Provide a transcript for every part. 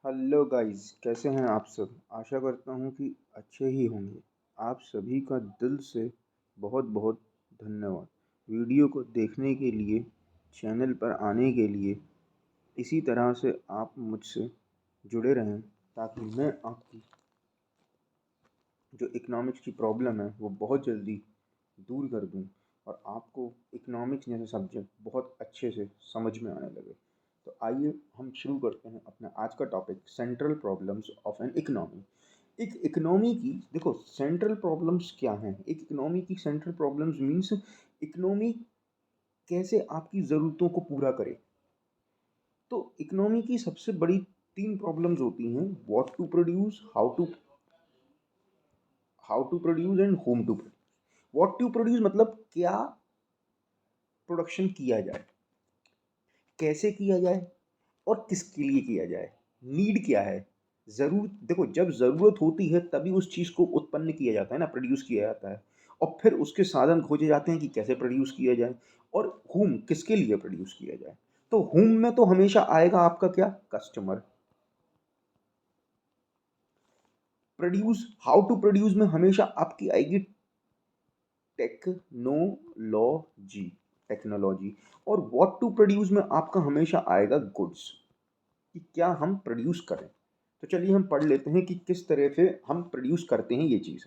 Hello guys, कैसे हैं आप सब। आशा करता हूँ कि अच्छे ही होंगे। आप सभी का दिल से बहुत बहुत धन्यवाद वीडियो को देखने के लिए, चैनल पर आने के लिए। इसी तरह से आप मुझसे जुड़े रहें ताकि मैं आपकी जो इकोनॉमिक्स की प्रॉब्लम है वो बहुत जल्दी दूर कर दूं और आपको इकोनॉमिक्स जैसे सब्जेक्ट बहुत अच्छे से समझ में आने लगे। तो आइए हम शुरू करते हैं अपना आज का topic, central problems of an economy. एक इकोनॉमी की देखो सेंट्रल प्रॉब्लम्स क्या हैं। एक इकोनॉमी की सेंट्रल प्रॉब्लम्स मीन्स इकोनॉमी कैसे आपकी ज़रूरतों को पूरा करे। तो इकोनॉमी की सबसे बड़ी तीन प्रॉब्लम्स होती हैं: what to produce, how to produce and home to produce. What to produce मतलब क्या प्रोडक्शन किया जाए, कैसे किया जाए और किसके लिए किया जाए। नीड क्या है, ज़रूरत। देखो जब ज़रूरत होती है तभी उस चीज़ को उत्पन्न किया जाता है ना, प्रोड्यूस किया जाता है। और फिर उसके साधन खोजे जाते हैं कि कैसे प्रोड्यूस किया जाए और whom किसके लिए प्रोड्यूस किया जाए। तो whom में तो हमेशा आएगा आपका क्या, customer. Produce, how to produce में हमेशा आपकी आएगी टेक्नोलॉजी, टेक्नोलॉजी। और व्हाट टू प्रोड्यूस में आपका हमेशा आएगा गुड्स, कि क्या हम प्रोड्यूस करें। तो चलिए हम पढ़ लेते हैं कि किस तरह से हम प्रोड्यूस करते हैं ये चीज़।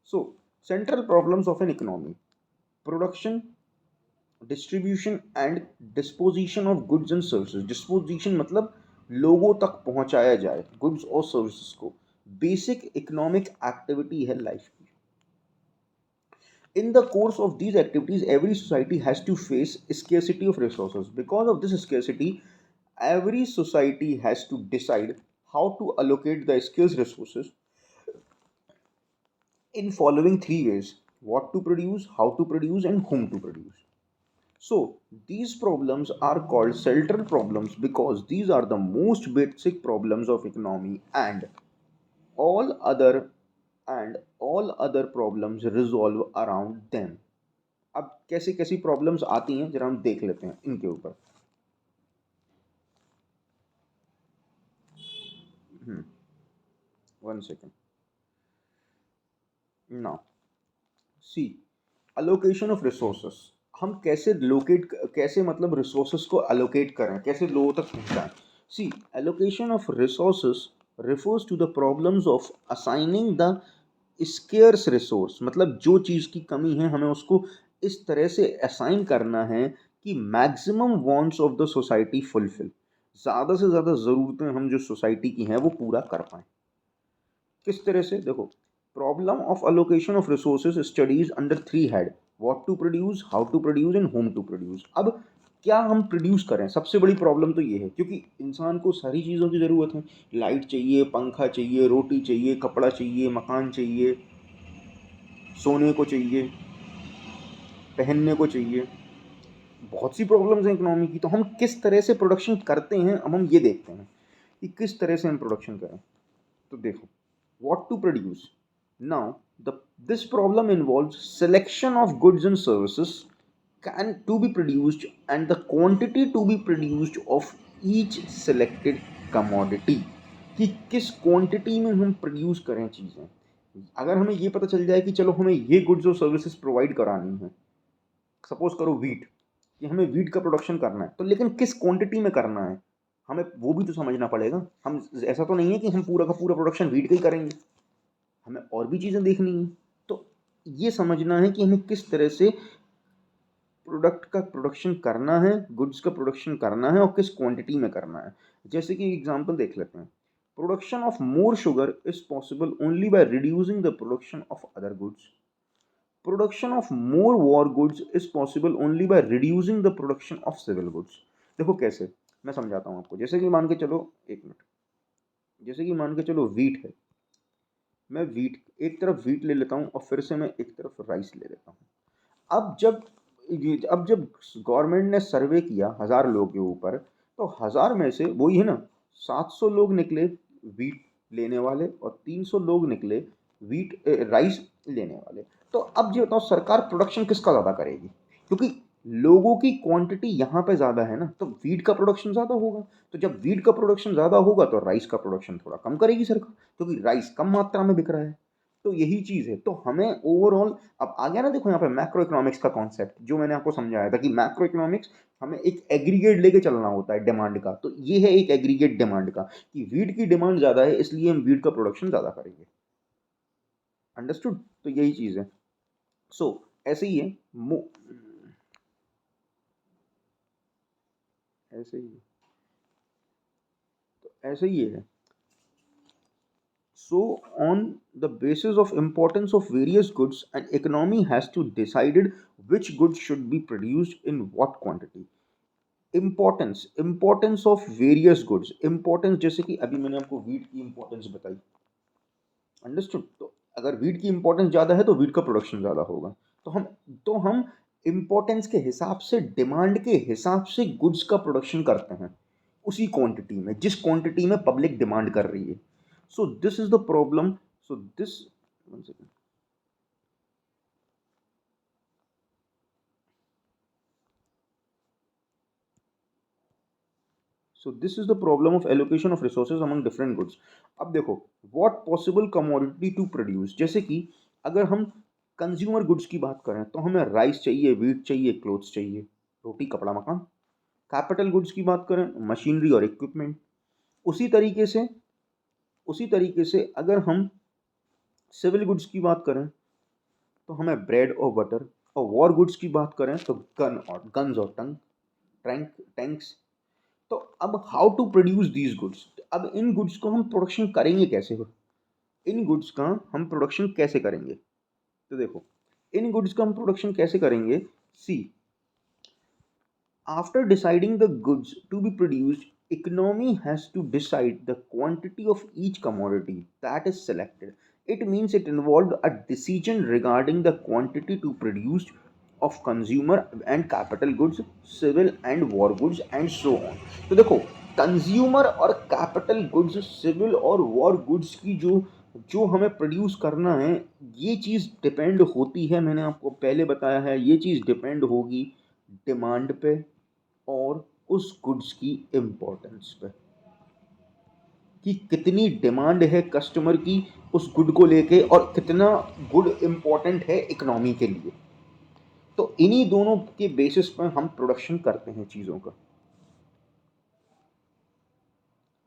So central problems of an economy: production, distribution and disposition of goods and services. Disposition मतलब लोगों तक पहुंचाया जाए गुड्स और सर्विसेज को। बेसिक इकोनॉमिक एक्टिविटी है लाइफ की। In the course of these activities, every society has to face scarcity of resources. Because of this scarcity, every society has to decide how to allocate the scarce resources in following three ways: what to produce, how to produce, and whom to produce. So, these problems are called central problems because these are the most basic problems of economy, all other all other problems resolve around them. अब कैसी कैसी problems आती हैं जरा हम देख लेते हैं इनके ऊपर। One second now see, allocation of resources. हम कैसे लोकेट, कैसे मतलब रिसोर्सेस को अलोकेट करें, कैसे लोगों तक पहुंचाएं। C, allocation of resources refers to the problems of assigning the scarce resource. मतलब जो चीज़ की कमी है हमें उसको इस तरह से असाइन करना है कि maximum wants of the society fulfil, ज़्यादा से ज़्यादा ज़रूरतें हम जो सोसाइटी की हैं वो पूरा कर पाएँ। किस तरह से, देखो, problem of allocation of resources studies under three head: what to produce, how to produce and home to produce. अब क्या हम प्रोड्यूस करें, सबसे बड़ी प्रॉब्लम तो ये है क्योंकि इंसान को सारी चीज़ों की ज़रूरत है। लाइट चाहिए, पंखा चाहिए, रोटी चाहिए, कपड़ा चाहिए, मकान चाहिए, सोने को चाहिए, पहनने को चाहिए। बहुत सी प्रॉब्लम्स हैं इकोनॉमी की। तो हम किस तरह से प्रोडक्शन करते हैं, अब हम ये देखते हैं कि किस तरह से हम प्रोडक्शन करें। तो देखो, what to produce. Now, this problem involves selection of goods and services can to be produced and the quantity to be produced of each selected commodity, कि किस क्वांटिटी में हम प्रोड्यूस करें चीज़ें। अगर हमें ये पता चल जाए कि चलो हमें ये गुड्स और सर्विसेज प्रोवाइड करानी है, सपोज करो वीट, कि हमें वीट का प्रोडक्शन करना है, तो लेकिन किस क्वांटिटी में करना है हमें वो भी तो समझना पड़ेगा। हम ऐसा तो नहीं है कि हम पूरा का पूरा प्रोडक्शन वीट का ही करेंगे, हमें और भी चीज़ें देखनी है। तो ये समझना है कि हमें किस तरह से प्रोडक्ट का प्रोडक्शन करना है, गुड्स का प्रोडक्शन करना है और किस क्वांटिटी में करना है। जैसे कि एग्जांपल देख लेते हैं, production of more sugar is possible only by reducing the production of other goods. Production of more war goods is possible only by reducing the production of civil goods. देखो कैसे, मैं समझाता हूँ आपको। जैसे कि मान के चलो, एक मिनट, जैसे कि मान के चलो वीट है, मैं वीट एक तरफ वीट ले लेता हूँ और फिर से मैं एक तरफ राइस ले लेता हूँ। अब जब गवर्नमेंट ने सर्वे किया 1000 लोगों के ऊपर, तो 1000 में से वही है ना, 700 लोग निकले वीट लेने वाले और 300 लोग निकले राइस लेने वाले। तो अब ये बताओ सरकार प्रोडक्शन किसका ज़्यादा करेगी, क्योंकि लोगों की क्वांटिटी यहाँ पे ज़्यादा है ना, तो वीट का प्रोडक्शन ज़्यादा होगा। तो जब वीट का प्रोडक्शन ज़्यादा होगा तो राइस का प्रोडक्शन थोड़ा कम करेगी सरकार, क्योंकि राइस कम मात्रा में बिक रहा है। तो यही चीज़ है। तो हमें ओवरऑल अब आ गया ना, देखो यहाँ पे मैक्रो इकोनॉमिक्स का कॉन्सेप्ट जो मैंने आपको समझाया था कि मैक्रो इकोनॉमिक्स हमें एक एग्रीगेट लेके चलना होता है डिमांड का। तो ये है एक एग्रीगेट डिमांड का कि वीट की डिमांड ज़्यादा है इसलिए हम वीट का प्रोडक्शन ज़्यादा करेंगे। अंडरस्टूड? तो यही चीज़ है। सो ऐसे ही है। ऐसे ही है। तो ऐसे ही है। So, on the basis of importance of various goods, an economy has to decided which goods should be produced in what quantity. Importance of various goods. Importance जैसे कि अभी मैंने आपको वीट की importance बताई। अंडरस्टूड? तो अगर वीट की इंपॉर्टेंस ज़्यादा है तो वीट का प्रोडक्शन ज़्यादा होगा। तो हम इंपॉर्टेंस के हिसाब से, डिमांड के हिसाब से गुड्स का प्रोडक्शन करते हैं उसी क्वांटिटी में जिस क्वांटिटी में पब्लिक डिमांड कर रही है। So this is the problem. So this one second. So this is the problem of allocation of resources among different goods. अब देखो, what possible commodity to produce, जैसे कि अगर हम कंज्यूमर गुड्स की बात करें तो हमें राइस चाहिए, वीट चाहिए, क्लोथ्स चाहिए, रोटी कपड़ा मकान। कैपिटल गुड्स की बात करें, मशीनरी और इक्विपमेंट। उसी तरीके से उसी तरीके से अगर हम सिविल गुड्स की बात करें तो हमें ब्रेड और बटर। और वॉर गुड्स की बात करें तो गन्स और टैंक्स। तो अब how to produce these goods, अब इन गुड्स को हम प्रोडक्शन करेंगे कैसे हो, इन गुड्स का हम प्रोडक्शन कैसे करेंगे। तो देखो, इन गुड्स का हम प्रोडक्शन कैसे करेंगे। सी, after deciding the goods to be produced, economy has to decide the quantity of each commodity that is selected. It means it involved a decision regarding the quantity to produce of consumer and capital goods, civil and war goods and so on. तो देखो, consumer और capital goods, civil और war goods की जो जो हमें produce करना है, ये चीज़ डिपेंड होती है, मैंने आपको पहले बताया है, ये चीज़ डिपेंड होगी डिमांड पे और उस गुड्स की इम्पोर्टेंस पे, कि कितनी डिमांड है कस्टमर की उस गुड को लेके और कितना गुड इम्पोर्टेंट है इकोनॉमी के लिए। तो इन्हीं दोनों के बेसिस पर हम प्रोडक्शन करते हैं चीज़ों का।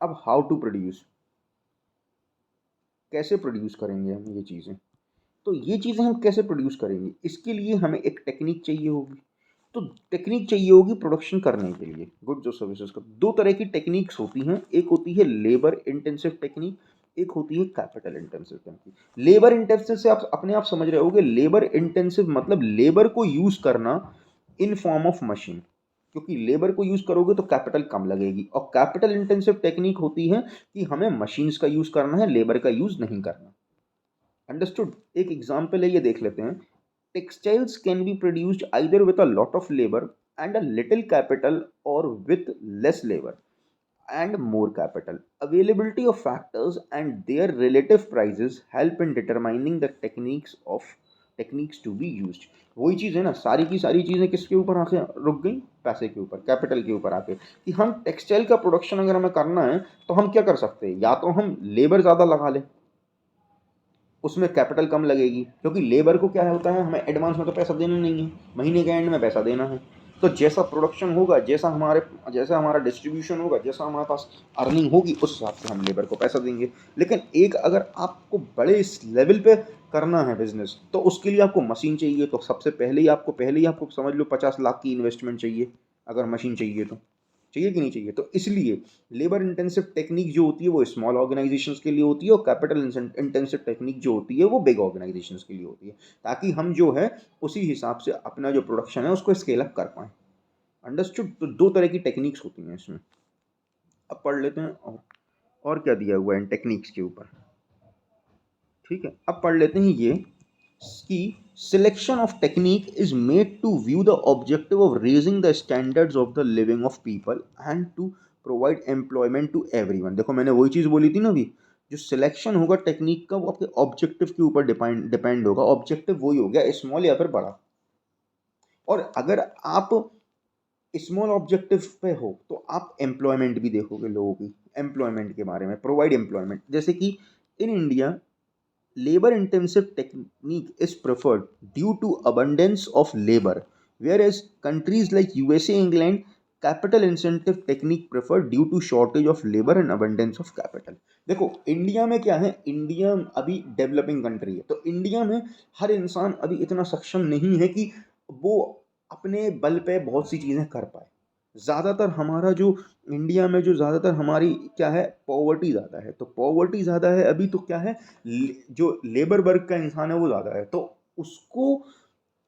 अब हाउ टू प्रोड्यूस, कैसे प्रोड्यूस करेंगे हम ये चीज़ें। तो ये चीज़ें हम कैसे प्रोड्यूस करेंगे, इसके लिए हमें एक टेक्निक चाहिए होगी। तो टेक्निक चाहिए होगी प्रोडक्शन करने के लिए गुड्स और सर्विसेज का। दो तरह की टेक्निक्स होती हैं, एक होती है लेबर इंटेंसिव टेक्निक, एक होती है capital intensive technique. Labour intensive से आप अपने आप समझ रहे होगे, लेबर इंटेंसिव मतलब लेबर को यूज करना इन फॉर्म ऑफ मशीन, क्योंकि लेबर को यूज करोगे तो कैपिटल कम लगेगी। और कैपिटल इंटेंसिव टेक्निक होती है कि हमें मशीन्स का यूज करना है, लेबर का यूज नहीं करना। अंडरस्टूड? एक एग्जाम्पल है, ये देख लेते हैं। Textiles can be produced either with a lot of labour and a little capital और with less labour and more capital. Availability of factors and their relative prices help in determining the techniques to be used. वही चीज़ है ना, सारी की सारी चीज़ें किसके ऊपर आके रुक गई, पैसे के ऊपर, कैपिटल के ऊपर आके, कि हम टेक्सटाइल का प्रोडक्शन अगर हमें करना है तो हम क्या कर सकते हैं, या तो हम लेबर ज़्यादा लगा लें, उसमें कैपिटल कम लगेगी, क्योंकि लेबर को क्या होता है, हमें एडवांस में तो पैसा देना नहीं है, महीने के एंड में पैसा देना है। तो जैसा प्रोडक्शन होगा, जैसा हमारा डिस्ट्रीब्यूशन होगा, जैसा हमारे पास अर्निंग होगी, उस हिसाब से हम लेबर को पैसा देंगे। लेकिन एक अगर आपको बड़े इस लेवल पे करना है बिजनेस, तो उसके लिए आपको मशीन चाहिए। तो सबसे पहले ही आपको समझ लो 50 लाख की इन्वेस्टमेंट चाहिए, अगर मशीन चाहिए तो। चाहिए कि नहीं चाहिए? तो इसलिए लेबर इंटेंसिव टेक्निक जो होती है वो स्मॉल ऑर्गेनाइजेशंस के लिए होती है, और कैपिटल इंटेंसिव टेक्निक जो होती है वो बिग ऑर्गेनाइजेशंस के लिए होती है, ताकि हम जो है उसी हिसाब से अपना जो प्रोडक्शन है उसको स्केल अप कर पाएँ। अंडरस्टूड? तो दो तरह की टेक्निक्स होती हैं इसमें। अब पढ़ लेते हैं और क्या दिया हुआ है इन टेक्निक्स के ऊपर। ठीक है, अब पढ़ लेते हैं ये कि selection of technique is made to view the objective of raising the standards of the living of people and to provide employment to everyone. देखो, मैंने वही चीज़ बोली थी ना अभी, जो सिलेक्शन होगा टेक्निक का वो आपके ऑब्जेक्टिव के ऊपर डिपेंड होगा। ऑब्जेक्टिव वही हो गया, स्मॉल या फिर बड़ा। और अगर आप स्मॉल ऑब्जेक्टिव पे हो तो आप एम्प्लॉयमेंट भी देखोगे लोगों की, एम्प्लॉयमेंट के बारे में, प्रोवाइड एम्प्लॉयमेंट। जैसे कि in India labor intensive technique is preferred due to abundance of labor, whereas countries like USA, England, capital incentive technique preferred due to shortage of labor and abundance of capital। देखो India में क्या है, India अभी developing country है, तो India में हर इंसान अभी इतना सक्षम नहीं है कि वो अपने बल पे बहुत सी चीज़ें कर पाए। ज़्यादातर हमारा जो इंडिया में जो ज़्यादातर हमारी क्या है, पॉवर्टी ज़्यादा है, तो पॉवर्टी ज़्यादा है अभी, तो क्या है, जो लेबर वर्क का इंसान है वो ज़्यादा है, तो उसको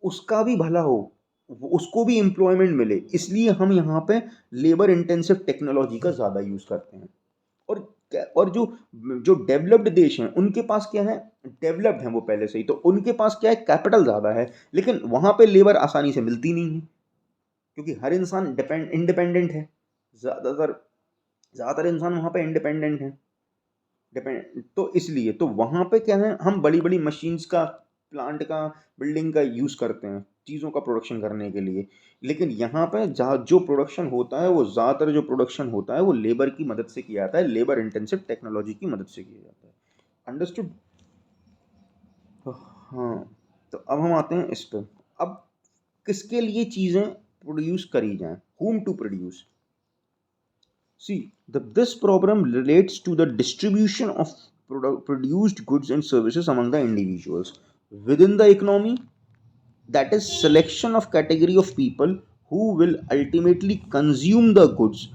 उसका भी भला हो, उसको भी एम्प्लॉयमेंट मिले, इसलिए हम यहाँ पे लेबर इंटेंसिव टेक्नोलॉजी का ज़्यादा यूज़ करते हैं। और और जो जो डेवलप्ड देश हैं उनके पास क्या है, डेवलप्ड हैं वो पहले से ही, तो उनके पास क्या है, कैपिटल ज़्यादा है, लेकिन वहाँ पे लेबर आसानी से मिलती नहीं है, क्योंकि हर इंसान इंडिपेंडेंट है। ज़्यादातर ज़्यादातर इंसान वहाँ पे इंडिपेंडेंट है, डिपेंड, तो इसलिए तो वहाँ पे क्या है, हम बड़ी बड़ी मशीन्स का, प्लांट का, बिल्डिंग का यूज़ करते हैं चीज़ों का प्रोडक्शन करने के लिए। लेकिन यहाँ पे जहाँ जो प्रोडक्शन होता है, वो ज़्यादातर जो प्रोडक्शन होता है वो लेबर की मदद से किया जाता है, लेबर इंटेंसिव टेक्नोलॉजी की मदद से किया जाता है। अंडरस्टूड? हाँ, तो अब हम आते हैं इस पर। अब किसके लिए चीज़ें प्रोड्यूस करी जाएं, whom to produce। See, this problem relates to the distribution of produced goods and services among the individuals within the economy, that is selection of category of people who will ultimately consume the goods,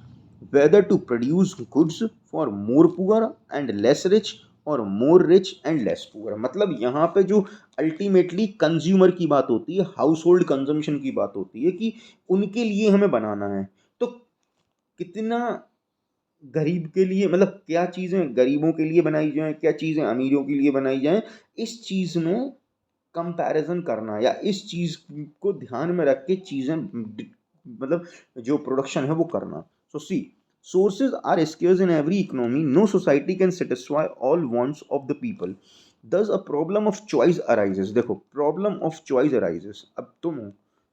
whether to produce goods for more poor and less rich और more rich and less poor. मतलब यहाँ पे जो ultimately consumer की बात होती है, house hold consumption की बात होती है, कि उनके लिए हमें बनाना है, तो कितना गरीब के लिए, मतलब क्या चीज़ें गरीबों के लिए बनाई जाएँ, क्या चीज़ें अमीरों के लिए बनाई जाएँ, इस चीज़ में कंपैरिजन करना, या इस चीज़ को ध्यान में रख के चीज़ें मतलब जो प्रोडक्शन है वो करना। So see, sources are scarce in every economy, no society can satisfy all wants of the people, thus a problem of choice arises. देखो, प्रॉब्लम ऑफ चॉइस अराइजेस, अब तुम हो,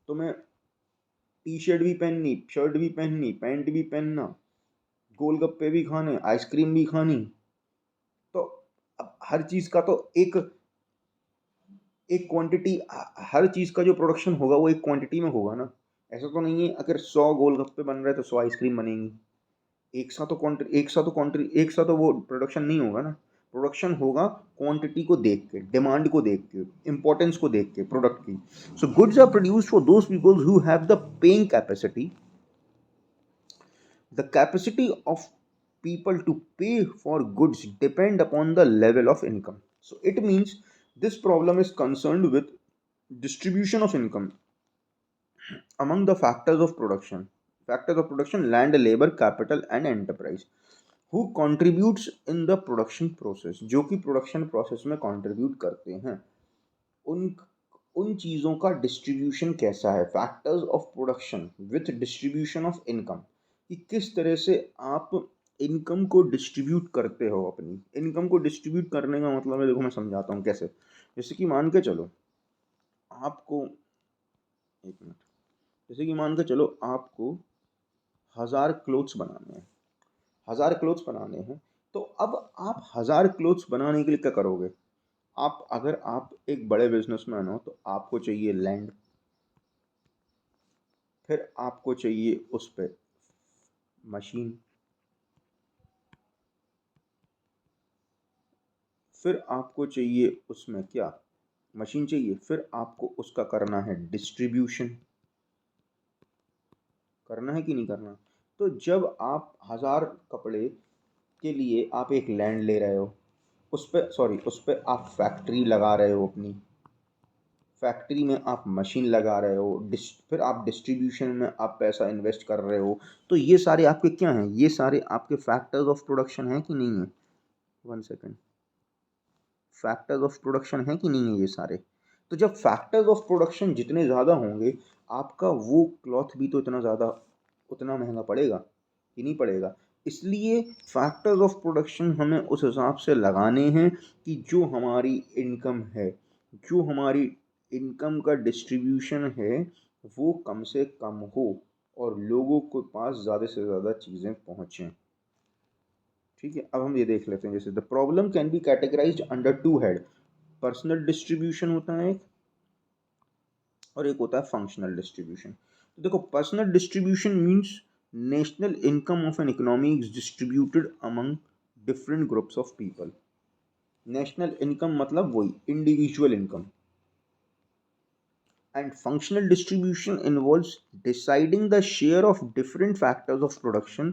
तुम्हें टी शर्ट भी पहननी, शर्ट भी पहननी, पैंट भी पहनना, गोलगप्पे भी खाने, आइसक्रीम भी खानी, तो अब हर चीज़ का तो एक एक क्वांटिटी, हर चीज़ का जो प्रोडक्शन होगा वो एक क्वांटिटी में होगा ना। ऐसा तो नहीं है अगर 100 गोलगप्पे बन रहे हैं तो 100 आइसक्रीम बनेंगी। एक साथ तो वो प्रोडक्शन नहीं होगा ना। प्रोडक्शन होगा क्वांटिटी को देख के, डिमांड को देख के, इंपॉर्टेंस को देख के प्रोडक्ट की। So goods are produced for those people who have the paying capacity, the capacity of people to pay for goods depend upon the level of income. So it means this problem is concerned with distribution of income among the factors of production. Factors of production: land, labor, capital and enterprise. Who contributes in the production process? जो कि production process में contribute करते हैं, उन उन चीज़ों का distribution कैसा है। Factors of production with distribution of income, कि किस तरह से आप इनकम को डिस्ट्रीब्यूट करते हो। अपनी इनकम को डिस्ट्रीब्यूट करने का मतलब है, देखो मैं समझाता हूँ कैसे। जैसे कि मान के चलो आपको, एक मिनट, जैसे कि मान के चलो आपको 1000 क्लोथ्स बनाने हैं, 1000 क्लोथ्स बनाने हैं, तो अब आप 1000 क्लोथ्स बनाने के लिए क्या करोगे। आप, अगर आप एक बड़े बिजनेसमैन हो तो आपको चाहिए लैंड, फिर आपको चाहिए उस पे मशीन, फिर आपको चाहिए उसमें क्या, मशीन चाहिए, फिर आपको उसका करना है डिस्ट्रीब्यूशन, करना है कि नहीं करना। तो जब आप 1000 कपड़े के लिए आप एक लैंड ले रहे हो, उस पे सॉरी उस पे आप फैक्ट्री लगा रहे हो, अपनी फैक्ट्री में आप मशीन लगा रहे हो, फिर आप डिस्ट्रीब्यूशन में आप पैसा इन्वेस्ट कर रहे हो, तो ये सारे आपके क्या हैं, ये सारे आपके फैक्टर्स ऑफ प्रोडक्शन हैं कि नहीं है। One second, factors of production हैं कि नहीं है ये सारे। तो जब फैक्टर्स ऑफ प्रोडक्शन जितने ज़्यादा होंगे, आपका वो क्लॉथ भी तो इतना ज़्यादा, उतना महंगा पड़ेगा कि नहीं पड़ेगा। इसलिए फैक्टर्स ऑफ प्रोडक्शन हमें उस हिसाब से लगाने हैं कि जो हमारी इनकम है, जो हमारी इनकम का डिस्ट्रीब्यूशन है, वो कम से कम हो और लोगों के पास ज़्यादा से ज़्यादा चीज़ें पहुँचें। ठीक है, अब हम ये देख लेते हैं, जैसे the problem can be categorised under to head. Personal distribution होता है एक, और एक होता है फंक्शनल डिस्ट्रीब्यूशन। तो देखो, personal distribution means national income of an economy is distributed among different groups of people. National income मतलब वही individual income. And functional distribution involves deciding the share of different factors of production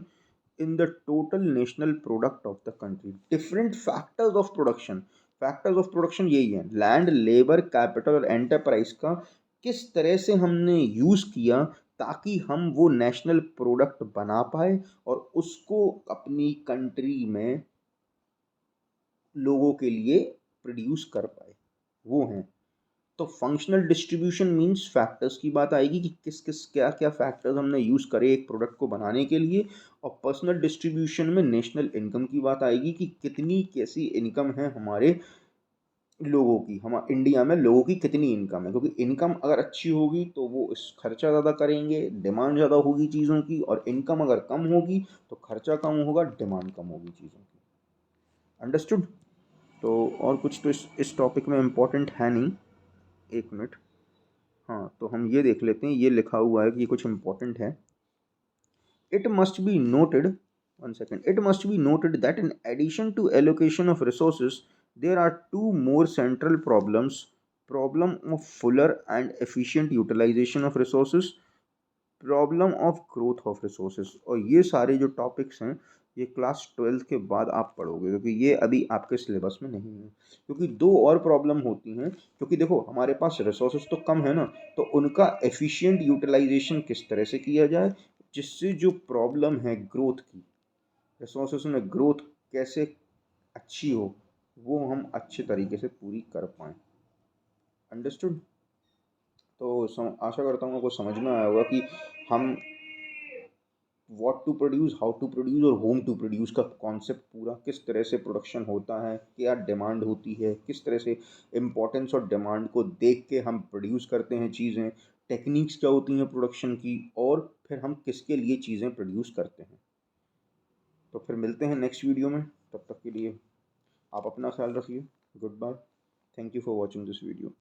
in the total national product of the country. Different factors of production, factors of production यही है, land, labour, capital और enterprise का किस तरह से हमने use किया ताकि हम वो नेशनल प्रोडक्ट बना पाए और उसको अपनी कंट्री में लोगों के लिए प्रोड्यूस कर पाए, वो हैं। तो फंक्शनल डिस्ट्रीब्यूशन मींस फैक्टर्स की बात आएगी कि किस किस क्या क्या फैक्टर्स हमने यूज़ करे एक प्रोडक्ट को बनाने के लिए। और पर्सनल डिस्ट्रीब्यूशन में नेशनल इनकम की बात आएगी कि कितनी कैसी इनकम है हमारे लोगों की, हम इंडिया में लोगों की कितनी इनकम है, क्योंकि इनकम अगर अच्छी होगी तो वो इस खर्चा ज़्यादा करेंगे, डिमांड ज़्यादा होगी चीज़ों की, और इनकम अगर कम होगी तो खर्चा कम होगा, डिमांड कम होगी चीज़ों की। अंडरस्टूड। तो और कुछ तो इस टॉपिक में इम्पोर्टेंट है नहीं। एक मिनट, हाँ तो हम ये देख लेते हैं, ये लिखा हुआ है कि ये कुछ इम्पोर्टेंट है। It must be noted, one second, it must be noted that in addition to allocation of resources, there are two more central problems: problem of fuller and efficient utilization of resources, problem of growth of resources. और ये सारे जो topics हैं ये class 12th के बाद आप पढ़ोगे, क्योंकि ये अभी आपके सिलेबस में नहीं है। क्योंकि दो और प्रॉब्लम होती हैं, क्योंकि देखो हमारे पास रिसोर्सेज तो कम है ना, तो उनका एफिशिएंट यूटिलाइजेशन किस तरह से किया जाए जिससे जो प्रॉब्लम है ग्रोथ की, रिसोर्सेज में ग्रोथ कैसे अच्छी हो, वो हम अच्छे तरीके से पूरी कर पाएँ। अंडरस्टूड। तो आशा करता हूँ आपको समझ में आया होगा कि हम what to produce, how to produce और होम टू प्रोड्यूस का कॉन्सेप्ट पूरा किस तरह से प्रोडक्शन होता है, क्या डिमांड होती है, किस तरह से इम्पोर्टेंस और डिमांड को देख के हम प्रोड्यूस करते हैं चीज़ें, टेक्निक्स क्या होती हैं प्रोडक्शन की, और फिर हम किसके लिए चीज़ें प्रोड्यूस करते हैं। तो फिर मिलते हैं नेक्स्ट वीडियो में, तब तक के लिए आप अपना ख्याल रखिए। Good bye. Thank you for watching this video.